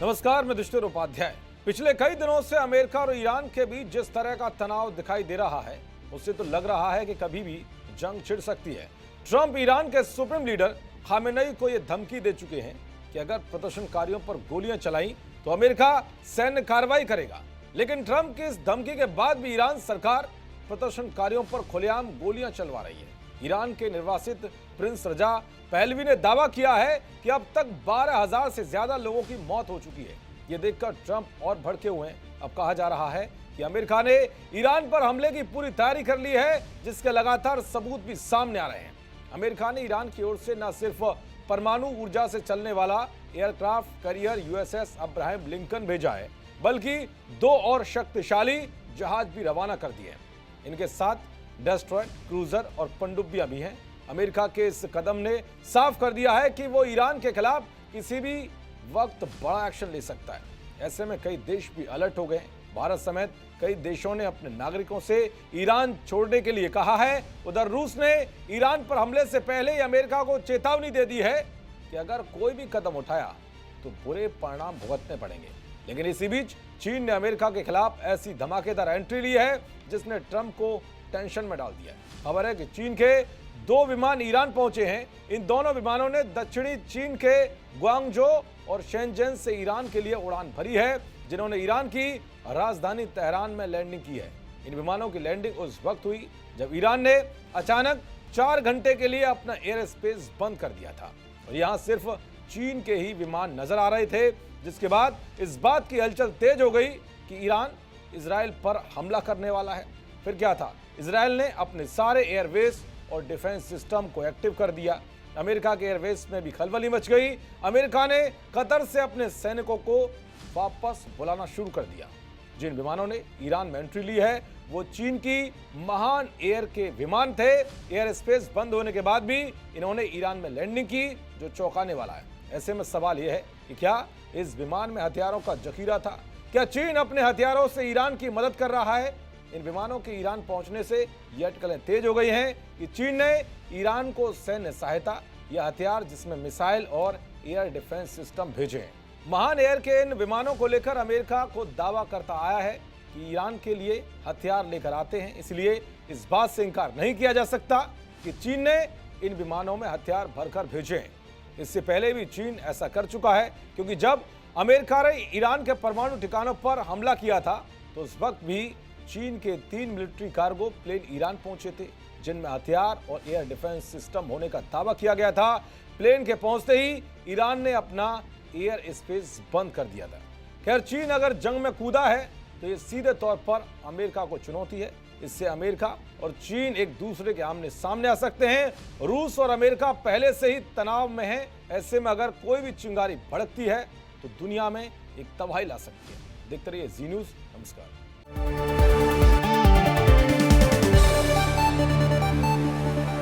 नमस्कार, मैं दुष्टर उपाध्याय। पिछले कई दिनों से अमेरिका और ईरान के बीच जिस तरह का तनाव दिखाई दे रहा है, उससे तो लग रहा है कि कभी भी जंग छिड़ सकती है। ट्रंप ईरान के सुप्रीम लीडर खामेनेई को यह धमकी दे चुके हैं कि अगर प्रदर्शनकारियों पर गोलियां चलाई तो अमेरिका सैन्य कार्रवाई करेगा। लेकिन ट्रंप की इस धमकी के बाद भी ईरान सरकार प्रदर्शनकारियों पर खुलेआम गोलियां चलवा रही है। ईरान के निर्वासित प्रिंस रजा पहलवी ने दावा किया है कि अब तक 12,000 से ज्यादा लोगों की मौत हो चुकी है। ये देखकर ट्रंप और भड़के हुए हैं। अब कहा जा रहा है कि अमेरिका ने ईरान पर हमले की पूरी तैयारी कर ली है, जिसके लगातार सबूत भी सामने आ रहे हैं। अमेरिका ने ईरान की ओर से न सिर्फ परमाणु ऊर्जा से चलने वाला aircraft carrier USS Abraham Lincoln भेजा है, बल्कि 2 और शक्तिशाली जहाज भी रवाना कर दिए हैं। इनके साथ डेस्ट्रॉयर, क्रूजर और पनडुब्बियां भी हैं। अमेरिका के इस कदम ने साफ कर दिया है कि वो ईरान के खिलाफ किसी भी वक्त बड़ा एक्शन ले सकता है। ऐसे में कई देश भी अलर्ट हो गए। भारत समेत कई देशों ने अपने नागरिकों से ईरान छोड़ने के लिए कहा है। उधर रूस ने ईरान पर हमले से पहले ही अमेरिका को चेतावनी दे दी है कि अगर कोई भी कदम उठाया तो बुरे परिणाम भुगतने पड़ेंगे। लेकिन इसी बीच चीन ने अमेरिका के खिलाफ ऐसी धमाकेदार एंट्री ली है जिसने ट्रंप को टेंशन में डाल दिया है। खबर है कि चीन के 2 विमान ईरान पहुंचे हैं। इन दोनों विमानों ने दक्षिणी चीन के ग्वांगझो और शेंजन से ईरान के लिए उड़ान भरी है, जिन्होंने ईरान की राजधानी तेहरान में लैंडिंग की है। इन विमानों की लैंडिंग उस वक्त हुई जब ईरान ने अचानक 4 घंटे के लिए अपना एयर स्पेस बंद कर दिया था और यहां सिर्फ चीन के ही विमान नजर आ रहे थे, जिसके बाद इस बात की हलचल तेज हो गई कि ईरान इजराइल पर हमला करने वाला है। फिर क्या था, इजराइल ने अपने सारे एयरवेज और डिफेंस सिस्टम को एक्टिव कर दिया। अमेरिका के एयरवेज में भी खलबली मच गई। अमेरिका ने कतर से अपने सैनिकों को वापस बुलाना शुरू कर दिया। जिन विमानों ने ईरान में एंट्री ली है वो चीन की महान एयर के विमान थे। एयर स्पेस बंद होने के बाद भी इन्होंने ईरान में लैंडिंग की, जो चौंकाने वाला है। ऐसे में सवाल यह है कि क्या इस विमान में हथियारों का जखीरा था? क्या चीन अपने हथियारों से ईरान की मदद कर रहा है? इन विमानों के ईरान पहुंचने से ये अटकलें तेज हो गई हैं कि चीन ने ईरान को सैन्य सहायता या हथियार जिसमें मिसाइल और एयर डिफेंस सिस्टम भेजे हैं। महान एयर के इन विमानों को लेकर अमेरिका को दावा करता आया है कि ईरान के लिए हथियार लेकर आते हैं, इसलिए इस बात से इनकार नहीं किया जा सकता कि चीन ने इन विमानों में हथियार भरकर भेजे हैं। इससे पहले भी चीन ऐसा कर चुका है, क्योंकि जब अमेरिका ने ईरान के परमाणु ठिकानों पर हमला किया था तो उस वक्त भी चीन के 3 मिलिट्री कार्गो प्लेन ईरान पहुंचे थे, जिनमें हथियार और एयर डिफेंस सिस्टम होने का दावा किया गया था। प्लेन के पहुंचते ही ईरान ने अपना एयर स्पेस बंद कर दिया था। खैर, चीन अगर जंग में कूदा है तो ये सीधे तौर पर अमेरिका को चुनौती है। इससे अमेरिका और चीन एक दूसरे के आमने सामने आ सकते हैं। रूस और अमेरिका पहले से ही तनाव में है। ऐसे में अगर कोई भी चिंगारी भड़कती है तो दुनिया में एक तबाही ला सकती है। देखते रहिए जी न्यूज़। नमस्कार।